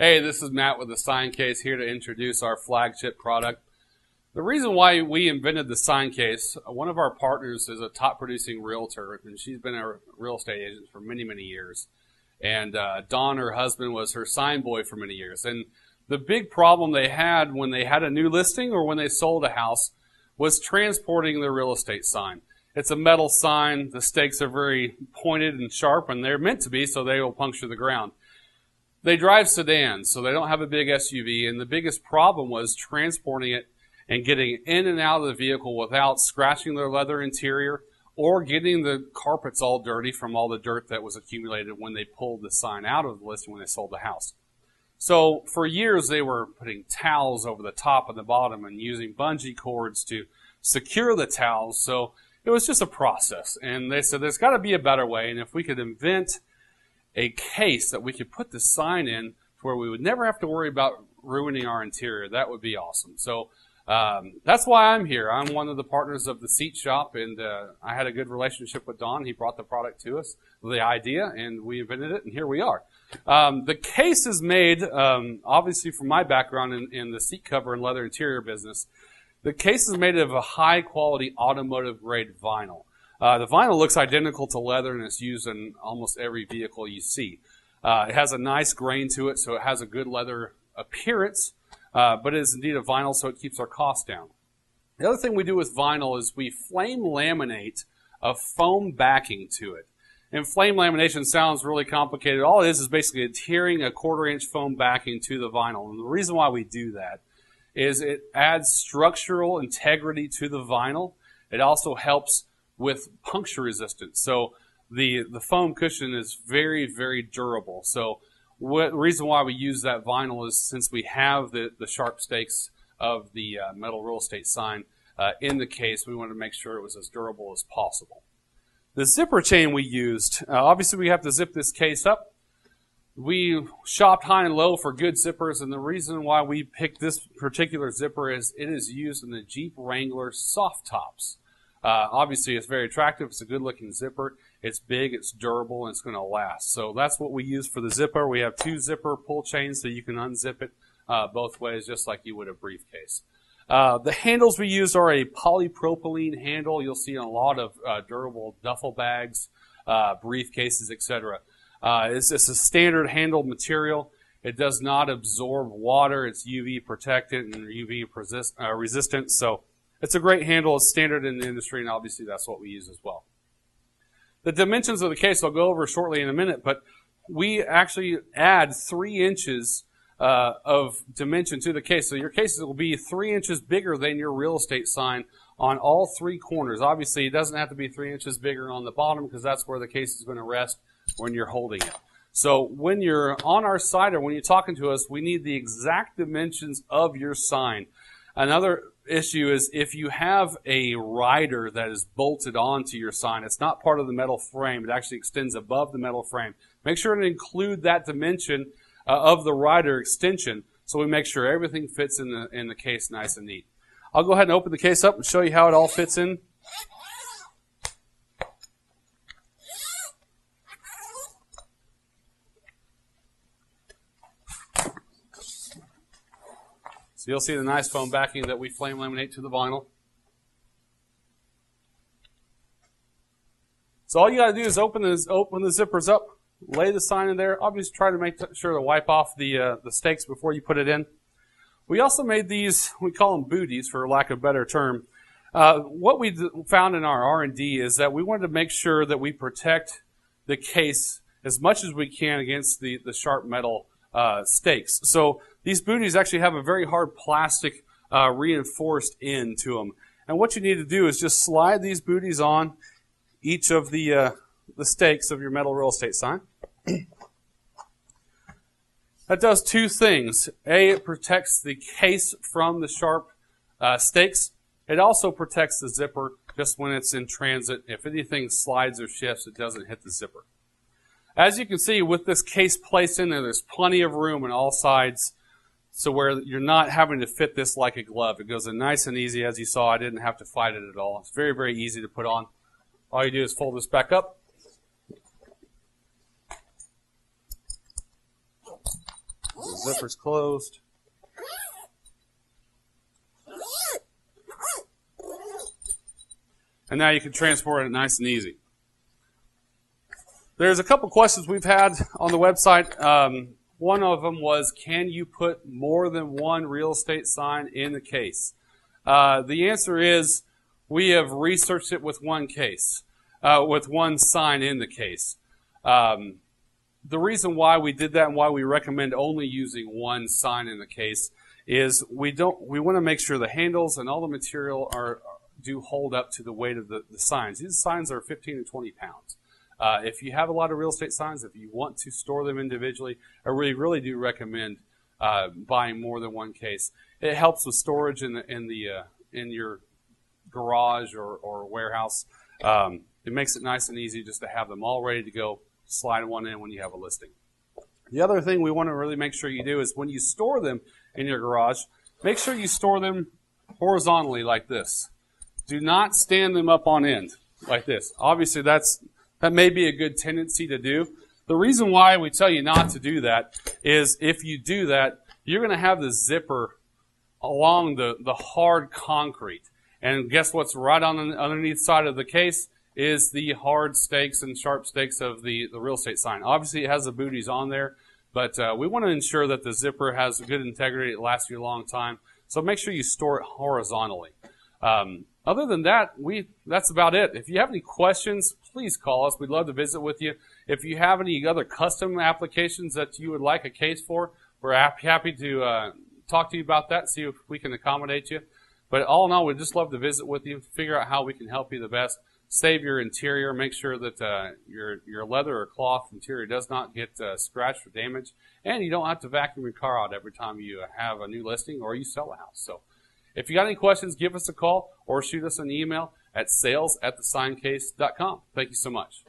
Hey, this is Matt with the Sign Case here to introduce our flagship product. The reason why we invented the Sign Case, one of our partners is a top producing realtor, and she's been a real estate agent for many, many years. And Dawn, her husband, was her sign boy for many years. And the big problem they had when they had a new listing or when they sold a house was transporting the real estate sign. It's a metal sign. The stakes are very pointed and sharp, and they're meant to be, so they will puncture the ground. They drive sedans, so they don't have a big SUV, and the biggest problem was transporting it and getting in and out of the vehicle without scratching their leather interior or getting the carpets all dirty from all the dirt that was accumulated when they pulled the sign out of the listing when they sold the house. So for years, they were putting towels over the top and the bottom and using bungee cords to secure the towels. So it was just a process. And they said there's got to be a better way, and if we could invent a case that we could put the sign in where we would never have to worry about ruining our interior, that would be awesome. So that's why I'm here. I'm one of the partners of the seat shop, and I had a good relationship with Don. He brought the product to us, the idea, and we invented it, and here we are. The case is made, obviously from my background in the seat cover and leather interior business, the case is made of a high-quality automotive-grade vinyl. The vinyl looks identical to leather, and it's used in almost every vehicle you see. It has a nice grain to it, so it has a good leather appearance, but it is indeed a vinyl, so it keeps our costs down. The other thing we do with vinyl is we flame laminate a foam backing to it. And flame lamination sounds really complicated. All it is basically adhering a 1/4-inch foam backing to the vinyl. And the reason why we do that is it adds structural integrity to the vinyl. It also helps with puncture resistance. So the foam cushion is very, very durable. So the reason why we use that vinyl is since we have the sharp stakes of the metal real estate sign in the case, we wanted to make sure it was as durable as possible. The zipper chain we used, obviously we have to zip this case up. We shopped high and low for good zippers, and the reason why we picked this particular zipper is it is used in the Jeep Wrangler soft tops. Obviously, it's very attractive. It's a good-looking zipper. It's big, it's durable, and it's going to last. So that's what we use for the zipper. We have 2 zipper pull chains so you can unzip it both ways, just like you would a briefcase. The handles we use are a polypropylene handle. You'll see in a lot of durable duffel bags, briefcases, etc. It's just a standard handled material. It does not absorb water. It's UV protected and UV resistant. So it's a great handle. It's standard in the industry, and obviously that's what we use as well. The dimensions of the case I'll go over shortly in a minute, but we actually add 3 inches of dimension to the case. So your case will be 3 inches bigger than your real estate sign on all 3 corners. Obviously, it doesn't have to be 3 inches bigger on the bottom because that's where the case is going to rest when you're holding it. So when you're on our site or when you're talking to us, we need the exact dimensions of your sign. Another issue is if you have a rider that is bolted onto your sign, it's not part of the metal frame. It actually extends above the metal frame. Make sure to include that dimension of the rider extension so we make sure everything fits in the case nice and neat. I'll go ahead and open the case up and show you how it all fits in. So you'll see the nice foam backing that we flame laminate to the vinyl. So all you got to do is open the zippers up, lay the sign in there. Obviously try to make sure to wipe off the stakes before you put it in. We also made these, we call them booties for lack of a better term. What we found in our R&D is that we wanted to make sure that we protect the case as much as we can against the sharp metal stakes. So these booties actually have a very hard plastic reinforced end to them. And what you need to do is just slide these booties on each of the stakes of your metal real estate sign. That does 2 things. A, it protects the case from the sharp stakes. It also protects the zipper just when it's in transit. If anything slides or shifts, it doesn't hit the zipper. As you can see, with this case placed in there, there's plenty of room on all sides, so where you're not having to fit this like a glove. It goes in nice and easy. As you saw, I didn't have to fight it at all. It's very, very easy to put on. All you do is fold this back up. Zipper's closed. And now you can transport it nice and easy. There's a couple questions we've had on the website. One of them was, can you put more than one real estate sign in the case? The answer is, we have researched it with one case, with one sign in the case. The reason why we did that and why we recommend only using one sign in the case is we want to make sure the handles and all the material do hold up to the weight of the signs. These signs are 15 to 20 pounds. If you have a lot of real estate signs, if you want to store them individually, I really do recommend buying more than one case. It helps with storage in your garage or warehouse. It makes it nice and easy just to have them all ready to go. Slide one in when you have a listing. The other thing we want to really make sure you do is when you store them in your garage, make sure you store them horizontally like this. Do not stand them up on end like this. Obviously, that may be a good tendency to do. The reason why we tell you not to do that is if you do that, you're going to have the zipper along the hard concrete. And guess what's right on the underneath side of the case is the hard stakes and sharp stakes of the real estate sign. Obviously, it has the booties on there, but we want to ensure that the zipper has good integrity. It lasts you a long time. So make sure you store it horizontally. Other than that, that's about it. If you have any questions, please call us. We'd love to visit with you. If you have any other custom applications that you would like a case for, we're happy to talk to you about that, see if we can accommodate you. But all in all, we'd just love to visit with you, figure out how we can help you the best. Save your interior. Make sure that your leather or cloth interior does not get scratched or damaged. And you don't have to vacuum your car out every time you have a new listing or you sell a house. So if you got any questions, give us a call or shoot us an email at sales@thesigncase.com. Thank you so much.